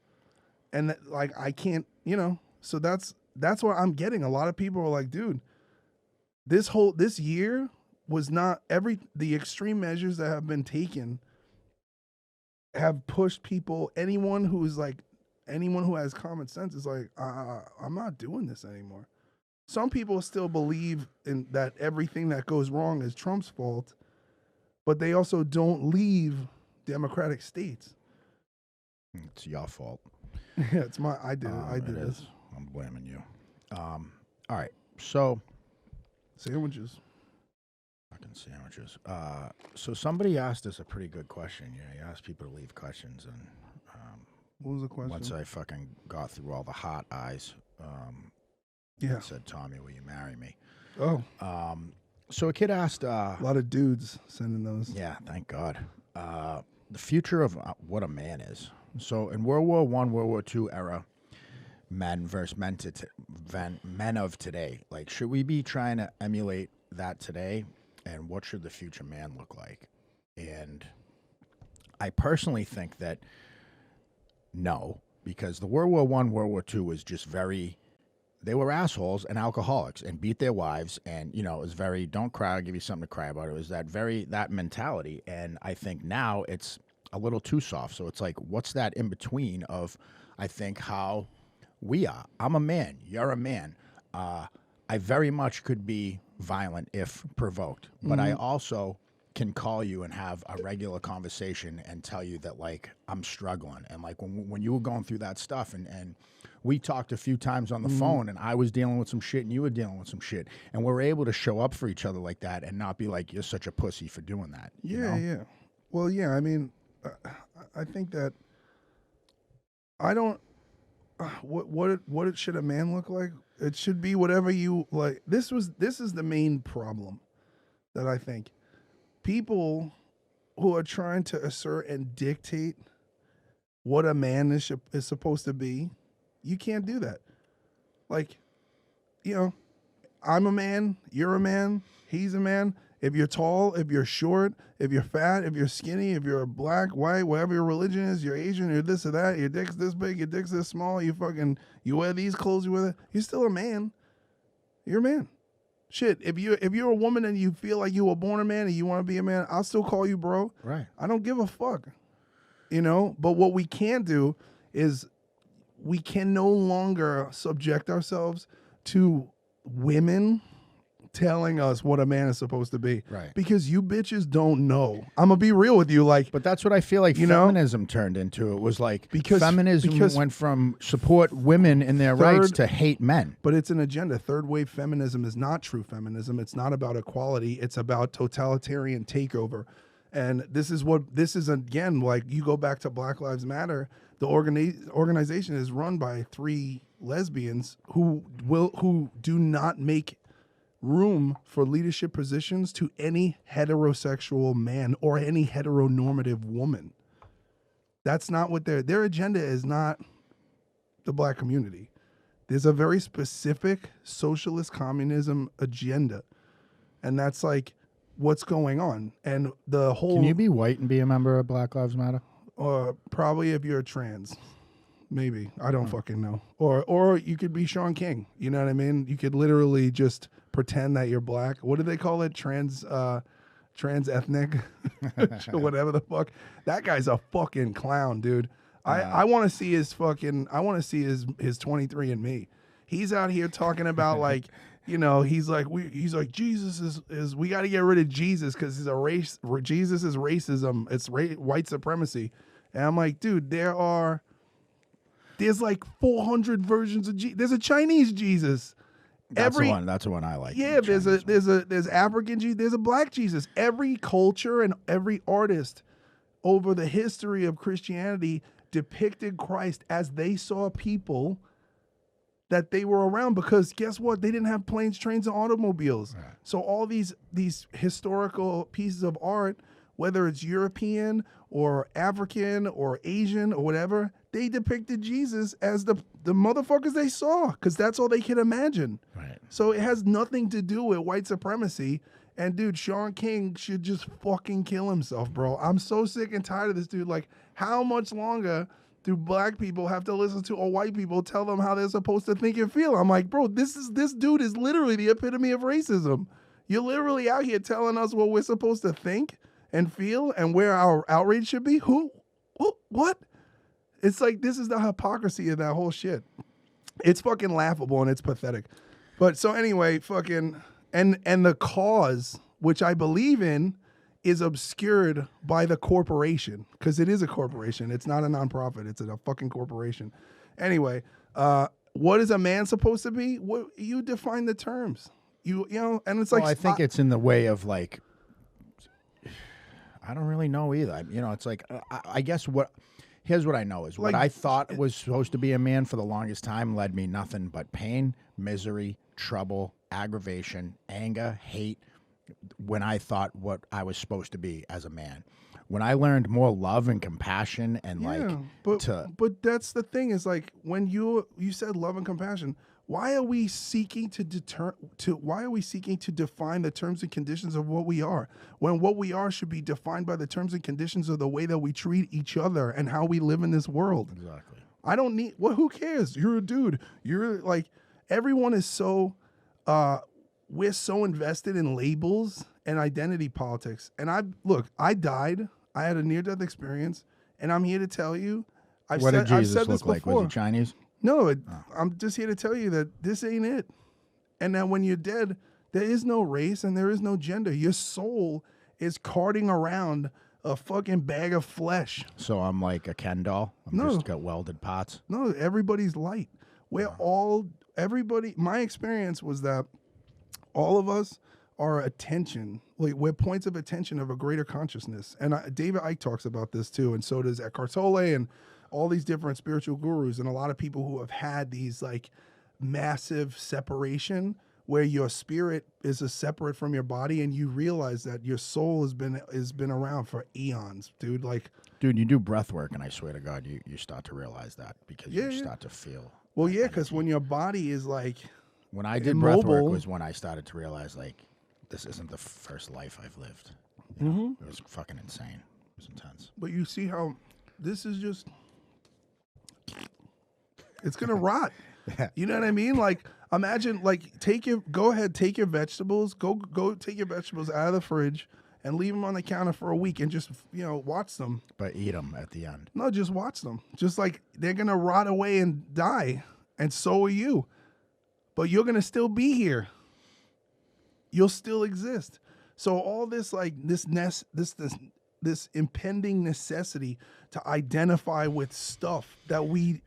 And like, I can't, so that's what I'm getting. A lot of people are like, dude, this year was not the extreme measures that have been taken have pushed people. Anyone who has common sense is like, I'm not doing this anymore. Some people still believe in that everything that goes wrong is Trump's fault, but they also don't leave democratic states. It's your fault. Yeah, it's I did this. I'm blaming you. All right, so sandwiches. Fucking sandwiches. So somebody asked us a pretty good question. You asked people to leave questions, and what was the question? Once I fucking got through all the hot eyes, I said, "Tommy, will you marry me?" Oh. So a kid asked. A lot of dudes sending those. Yeah, thank God. The future of what a man is. So in World War I, World War II era, men versus men of today. Like, should we be trying to emulate that today? And what should the future man look like? And I personally think that no, because the World War I, World War II was just they were assholes and alcoholics and beat their wives. And, it was very, don't cry, I'll give you something to cry about. It was that mentality. And I think now it's a little too soft. So it's like, what's that in between of, I think, how we are. I'm a man. You're a man. I very much could be violent if provoked, but I also can call you and have a regular conversation and tell you that, like, I'm struggling. And like when you were going through that stuff and we talked a few times on the phone and I was dealing with some shit and you were dealing with some shit and we're able to show up for each other like that and not be like, you're such a pussy for doing that. Yeah. Well, yeah, I mean, I think that I don't, what should a man look like? It should be whatever you like. This is the main problem that I think. People who are trying to assert and dictate what a man is supposed to be, you can't do that. Like, I'm a man, you're a man, he's a man. If you're tall, if you're short, if you're fat, if you're skinny, if you're black, white, whatever your religion is, you're Asian, you're this or that, your dick's this big, your dick's this small, you wear these clothes, you're still a man. You're a man. Shit, if you're a woman and you feel like you were born a man and you want to be a man, I'll still call you bro. Right. I don't give a fuck. But what we can do is we can no longer subject ourselves to women telling us what a man is supposed to be. Right. Because you bitches don't know. I'm going to be real with you. Like, but that's what I feel like feminism turned into. It was like feminism went from support women in their rights to hate men. But it's an agenda. Third wave feminism is not true feminism. It's not about equality. It's about totalitarian takeover. And this is again, like, you go back to Black Lives Matter. The organization is run by 3 lesbians who do not make room for leadership positions to any heterosexual man or any heteronormative woman. That's not what their agenda is. Not the black community. There's a very specific socialist communism agenda, and that's like what's going on. And the whole, can you be white and be a member of Black Lives Matter? Probably if you're trans. Maybe. I don't fucking know. Or you could be Sean King. You know what I mean? You could literally just pretend that you're black. What do they call it? Trans ethnic? Whatever the fuck. That guy's a fucking clown, dude. I want to see his 23andMe. He's out here talking about like, he's like Jesus is we got to get rid of Jesus because he's a race. Jesus is racism. It's white supremacy. And I'm like, dude, there's like 400 versions of Jesus. There's a Chinese Jesus. That's the one I like. Yeah, there's African Jesus, there's a black Jesus. Every culture and every artist over the history of Christianity depicted Christ as they saw people that they were around, because guess what? They didn't have planes, trains, and automobiles. Right. So all these historical pieces of art, whether it's European or African or Asian or whatever, they depicted Jesus as the motherfuckers they saw, because that's all they could imagine. Right. So it has nothing to do with white supremacy. And dude, Sean King should just fucking kill himself, bro. I'm so sick and tired of this dude. Like, how much longer do black people have to listen to white people tell them how they're supposed to think and feel? I'm like, bro, this dude is literally the epitome of racism. You're literally out here telling us what we're supposed to think and feel and where our outrage should be. Who? What? It's like, this is the hypocrisy of that whole shit. It's fucking laughable and it's pathetic. But so anyway, fucking, and the cause, which I believe in, is obscured by the corporation, because it is a corporation. It's not a nonprofit. It's a fucking corporation. Anyway, what is a man supposed to be? What, you define the terms. You know, and it's like, I think it's in the way of like, I don't really know either. You know, it's like, I guess here's what I know is what I thought was supposed to be a man for the longest time led me nothing but pain, misery, trouble, aggravation, anger, hate, when I thought what I was supposed to be as a man. When I learned more love and compassion and but that's the thing, is like, when you said love and compassion, why are we seeking to define the terms and conditions of what we are, when what we are should be defined by the terms and conditions of the way that we treat each other and how we live in this world? Exactly. I don't need, who cares? You're a dude. You're like, everyone is so, we're so invested in labels and identity politics. And I died. I had a near-death experience, and I'm here to tell you, What did Jesus look like? Was he Chinese? No, I'm just here to tell you that this ain't it. And that when you're dead, there is no race and there is no gender. Your soul is carting around a fucking bag of flesh. So I'm like a Ken doll? I'm just got welded parts? No, everybody's light. My experience was that all of us are attention. Like, we're points of attention of a greater consciousness. And David Icke talks about this too, and so does Eckhart Tolle and all these different spiritual gurus, and a lot of people who have had these like massive separation where your spirit is separate from your body, and you realize that your soul has been around for eons, dude. Like, dude, you do breath work, and I swear to God, you start to realize that, because you start to feel. Well, yeah, because when your body is like, when I did breath work was when I started to realize, like, this isn't the first life I've lived. You know? It was fucking insane. It was intense. But you see how this is just, it's gonna rot. You know what I mean? Like, imagine, like, go ahead, take your vegetables, go take your vegetables out of the fridge and leave them on the counter for a week and just, watch them. But eat them at the end. No, just watch them. Just like, they're gonna rot away and die, and so are you. But you're gonna still be here. You'll still exist. So all this, like, this impending necessity to identify with stuff that we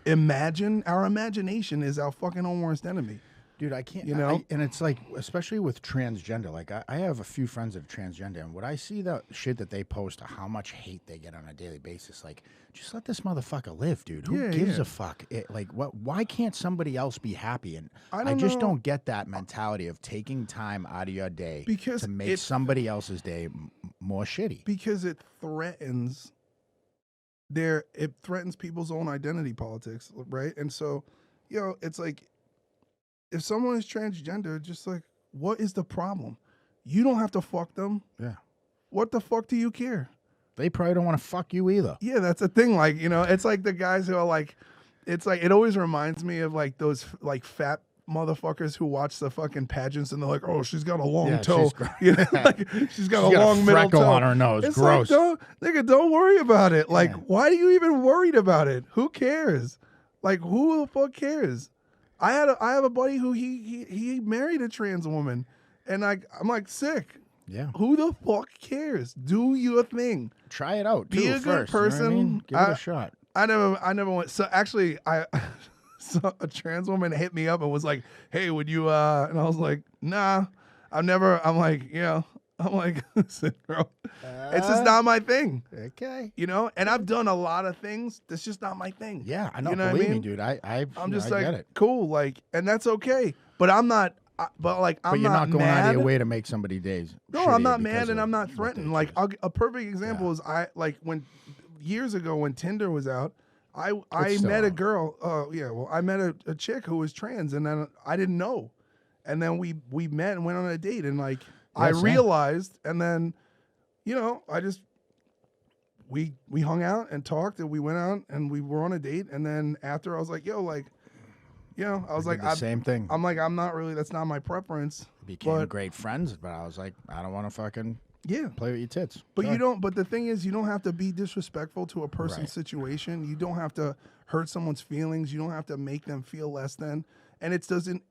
imagine, our imagination is our fucking own worst enemy. Dude, I can't, and it's like, especially with transgender, like I have a few friends that are transgender, and when I see the shit that they post, how much hate they get on a daily basis, like, just let this motherfucker live, dude. Who gives a fuck? Why can't somebody else be happy? And I just don't get that mentality of taking time out of your day to make somebody else's day more shitty. Because it threatens people's own identity politics, right? And so, it's like, if someone is transgender, just like, what is the problem? You don't have to fuck them. Yeah. What the fuck do you care? They probably don't want to fuck you either. Yeah, that's the thing. Like, it's like the guys who are like, it's like, it always reminds me of like those like fat motherfuckers who watch the fucking pageants and they're like, oh, she's got a long toe. Like, she's got a long middle toe on her nose. It's gross. Like, don't worry about it. Like, why are you even worried about it? Who cares? Like, who the fuck cares? I have a buddy who he married a trans woman, and I'm like, sick. Yeah. Who the fuck cares? Do your thing. Try it out. Be a good person. You know what I mean? Give it a shot. I never went. So actually, so a trans woman hit me up and was like, "Hey, would you?" And I was like, "Nah, I'm like, I'm like, listen, bro, it's just not my thing. Okay. You know, and I've done a lot of things that's just not my thing. Yeah, I know. You know Believe what I me, mean? dude. I'm just I like, get it. cool, like, and that's okay. But I'm not. But But you're not going mad. out of your way to make somebody days. No, I'm shittier not because mad, and of I'm not what threatened. they Like, choose. a perfect example is when years ago when Tinder was out, I still met a out. girl. I met a chick who was trans, and then I didn't know, and then we met and went on a date, and like I same. realized, and then I just we hung out and talked, and we went out and we were on a date, and then after I was like, yo, like, I was like, the same thing. I'm like, I'm not really. That's not my preference. Became but, great friends, but I was like, I don't want to fucking Yeah. play with your tits. But Sorry. you don't. But the thing is, you don't have to be disrespectful to a person's Right. situation. You don't have to hurt someone's feelings. You don't have to make them feel less than. And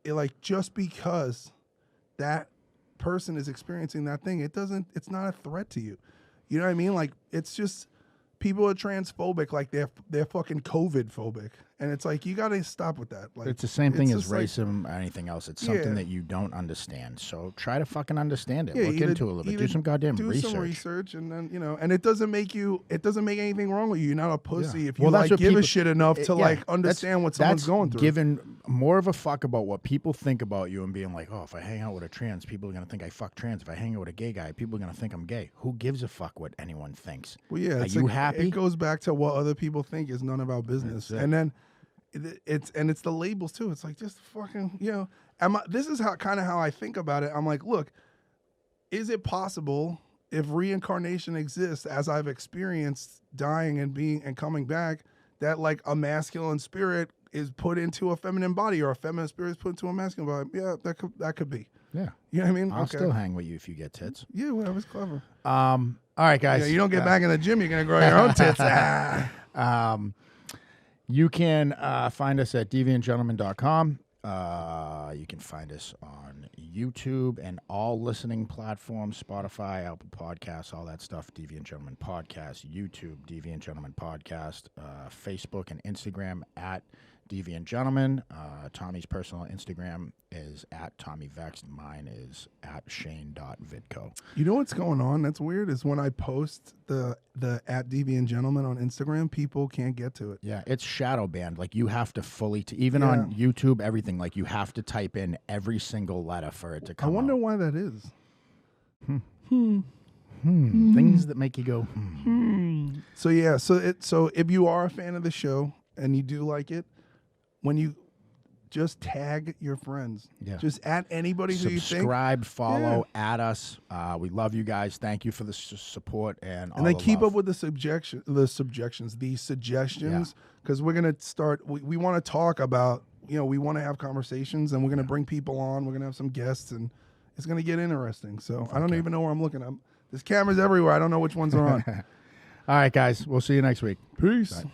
like just because that person is experiencing that thing, it's not a threat to you. You know what I mean? Like, it's just people are transphobic, like they're fucking COVID phobic, and it's like you got to stop with that. Like, It's the same thing as just like- racism or anything else. It's something Yeah. that you don't understand. So try to fucking understand it. Yeah, Look either- into it a little bit. either Do some goddamn do research. some research, and then and it doesn't make anything wrong with you. You're not a pussy Yeah. if you Well, that's like what give a people- shit enough to Yeah, like understand what someone's that's going through. Giving more of a fuck about what people think about you and being like, oh, if I hang out with a trans, people are gonna think I fuck trans. If I hang out with a gay guy, people are gonna think I'm gay. Who gives a fuck what anyone thinks? Well, yeah, Are it's you like, happy? It goes back to what other people think is none of our business, That's it. and then it's the labels too. It's like just fucking this is how I think about it. I'm like, look, is it possible if reincarnation exists as I've experienced dying and being and coming back, that like a masculine spirit is put into a feminine body or a feminine spirit is put into a masculine body? Yeah, that could be. Yeah. You know what I mean? I'll still hang with you if you get tits. Yeah, well, that was clever. All right, guys. You don't get back in the gym, you're gonna grow your own tits. You can find us at deviantgentleman.com. You can find us on YouTube and all listening platforms, Spotify, Apple Podcasts, all that stuff. Deviant Gentleman Podcast, YouTube, Deviant Gentleman Podcast, Facebook and Instagram at Deviant Gentleman. Tommy's personal Instagram is at Tommy Vext. Mine is at Shane.Vitko. You know what's going on? That's weird. Is when I post the at Deviant Gentleman on Instagram, people can't get to it. Yeah, it's shadow banned. Like you have to fully, even on YouTube, everything. Like you have to type in every single letter for it to come. I wonder out. why that is. Things that make you go. So yeah, so if you are a fan of the show and you do like it, when you just tag your friends, just at anybody who you think. Subscribe, follow, add us. We love you guys. Thank you for the support and all And then the keep love. up with the suggestions, because we're gonna start. We want to talk about. We want to have conversations, and we're gonna bring people on. We're gonna have some guests, and it's gonna get interesting. So I don't even know where I'm looking. There's cameras everywhere. I don't know which ones are on. All right, guys. We'll see you next week. Peace. Bye.